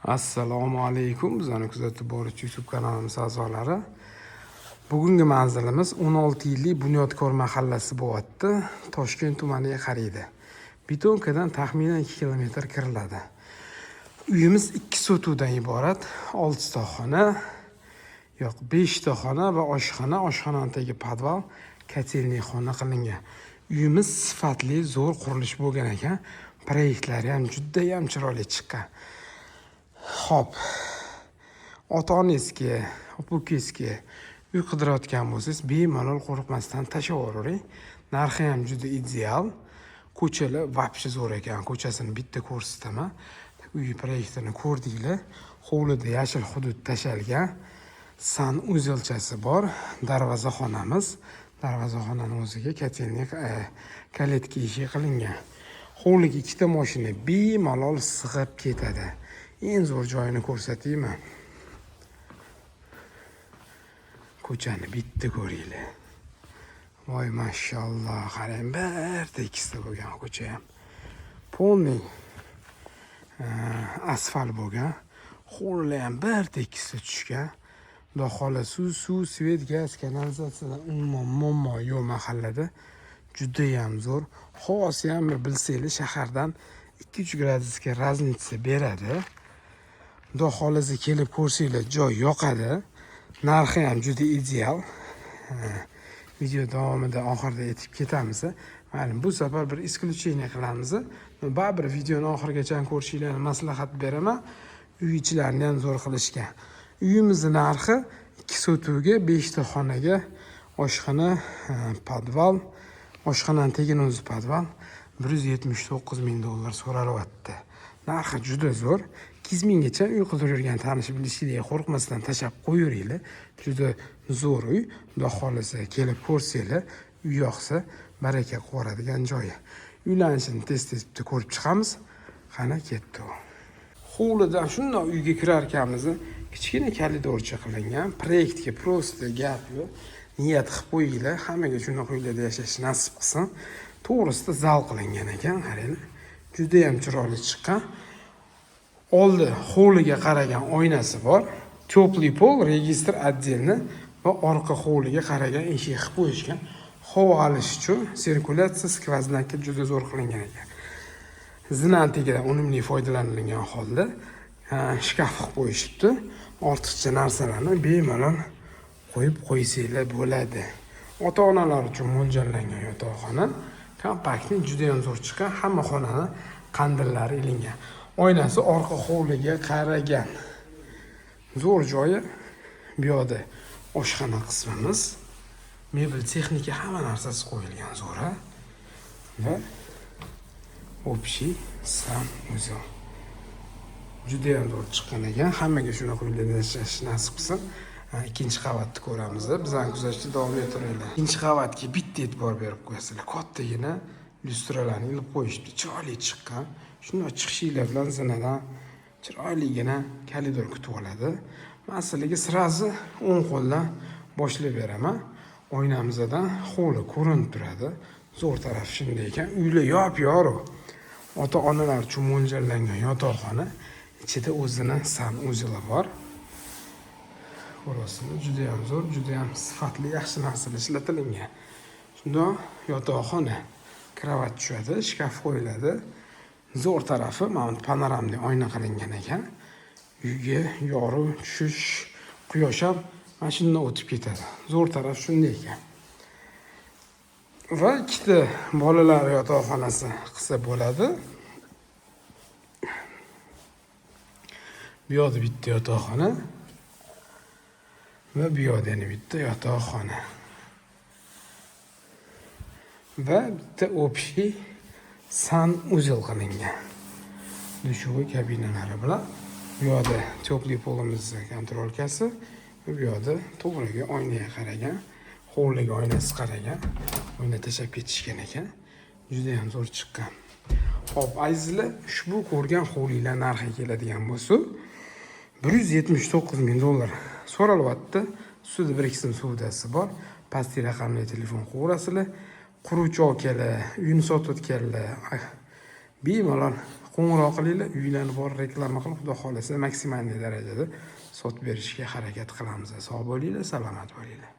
Assalomu alaykum. Bizani kuzatib boruvchi YouTube kanalimiz a'zolari. Bugungi manzilimiz 16 yillik Bunyodkor mahallasi bo'lyapti. Toshkent tumaniga qaraydi. Betonkadan taxminan 2 kilometr kiriladi. Uyimiz 2 sotuvdan iborat. 6 ta xona, 5 ta xona va oshxona, oshxonadagi podval, kotelniy xona qilingan. Uyimiz sifatli, zo'r qurilish bo'lgan ekan. Proyektlari ham juda ham chiroyli chiqqan. Xo'p. Ota-onangizga, opa-ukangizga uy qidirayotgan bo'lsangiz, bemalol qo'rqmasdan tashlayvering. Narxi ham juda ideal. Ko'chalar vobshe zo'r ekan. Ko'chasini bitta ko'rsataman. Uy proyektini ko'rdinglar. Hovlida yashil hudud tashalgan. Sanuzilchasi bor. Darvozaxonamiz. Darvozaxonaning o'ziga kotelniy kaletka eshik qilingan. Hovliga 2 ta mashina bemalol sig'ib ketadi. Eng zo'r joyini ko'rsatayman. Ko'chani bitta ko'ringlar. Voy mashalloh, qarang, bir tekisda bo'lgan ko'cha ham. Polniy asfalt bo'lgan. Hovli ham bir tekisda tushgan. Xudo xohlasa suv, svet, gaz, kanalizatsiyadan umuman muammo yo'q mahallada. Juda ham zo'r. Havosi ham bilsangiz shahardan 2-3 gradusga raznica beradi. Xudo xohlasa kelib ko'rsanglar, joy yoqadi. Narxi ham juda ideal. Video davomida oxirida aytib ketamiz. Mayli, bu safar bir исключение qilamiz. Baribir videoni oxirigacha ko'rishinglarni maslahat beraman. Uy ichilarini ham zo'r qilishgan. Uyimizning narxi 2 sotuvga, 5 ta xonaga, oshxona, podval, oshxonaning tegini o'zi podval $179 ming so'ralyapti. Narxi juda zo'r. 200 minggacha uy qidirib yurgan tanish bilishinglarga qo'rqmasdan tashab qo'yaveringlar. Juda zo'r uy. Xudo xohlasa kelib ko'rsanglar, uy yoqsa baraka qiladigan joyi. Uylanishini tez-tez bitta ko'rib chiqamiz. Qani ketdi. Hovlidan shunday uyga kirar ekanmiz. Kichkina koridorcha qilingan. Proyektga prosta gap yo'q. Niyat qilib qo'yinglar, hammaga shunaqa uylarda yashash nasib qilsin. To'g'risida zal qilingan ekan, qaranglar. Juda ham chiroyli chiqqan. Oldi hovliga qaragan oynasi bor. Теплый pol, registr отдельно va orqa hovliga qaragan eshik qilib qo'yishgan. Havo olish uchun sirkulyatsiya skvoznak juda zo'r qilingan ekan. Zinantigidan unumli foydalanilgan holda shkaf qilib qo'yishibdi. Ortiqcha narsalarni bemalol qo'yib qo'ysanglar bo'ladi. Ota-onalar uchun mo'ljallangan yotoqxona. Kompaktni juda ham zo'r chiqqan. Hamma xonani qandillari ilingan. Oynasi orqa hovliga qaragan. Zo'r joyi. Bu yerda oshxona qismimiz. Mebel, texnika, hamma narsasi qo'yilgan zo'r. Va общий санузел. Juda ham zo'r chiqqan ekan. Hammaga shunaqa uylarda yashash nasib qilsin. Ikkinchi qavatni ko'ramiz. Bizani kuzatishda davom ettiringlar. Ikkinchi qavatga bitta e'tibor berib qo'yasizlar. Kattagina lyustralarni ilib qo'yishdi. Chiroyli chiqqan. Shunday chiqishinglar bilan zinadan chiroyligina koridor kutib oladi. Men sizlarga sirazi o'ng qo'ldan boshlab beraman. Oynamizdan hovli ko'rinib turadi. Zo'r taraf shunday ekan. Uylar yop-yorug'. Ota-onalar uchun mo'ljallangan yotoqxona. Ichida o'zini sanuzeli bor. Ko'rasizlar, juda ham zo'r, juda ham sifatli, yaxshi narsalar ishlatilgan. Shunda yotoqxona, kravat tushadi, shkaf qo'yiladi. Zo'r tarafi mana panoramli oyna qilingan ekan. Uyga yorug' tushish, quyosh ham mana shundan o'tib ketadi. Zo'r taraf shunday ekan. Va ikkita bolalar yotoqxonasi qilsa bo'ladi. Bu yerda bitta yotoqxona va bu yerda yana bitta yotoqxona. Va bitta общий санузел qilingan. Dushovoy kabinalari bilan bu yerda теплый polimiz kontrolkasi, bu yerda to'g'riga oynaga qaragan, hovliga oynasi qaragan. Oyna tashab ketishgan ekan. Juda ham zo'r chiqqan. Xo'p, azizlar, ushbu ko'rgan hovlilar narxiga keladigan bo'lsa, $179 ming so'ralyapti. Ustida bir qism savdosi bor. Pastki raqamli telefon qo'yasizlar. Quruvchi akalar, uyni sotayotganlar bemalol qo'ng'iroq qilinglar, uylarni bor reklama qilib, xudo xolasa maksimal darajada sotib berishga harakat qilamiz. Sog' bo'linglar, salomat bo'linglar.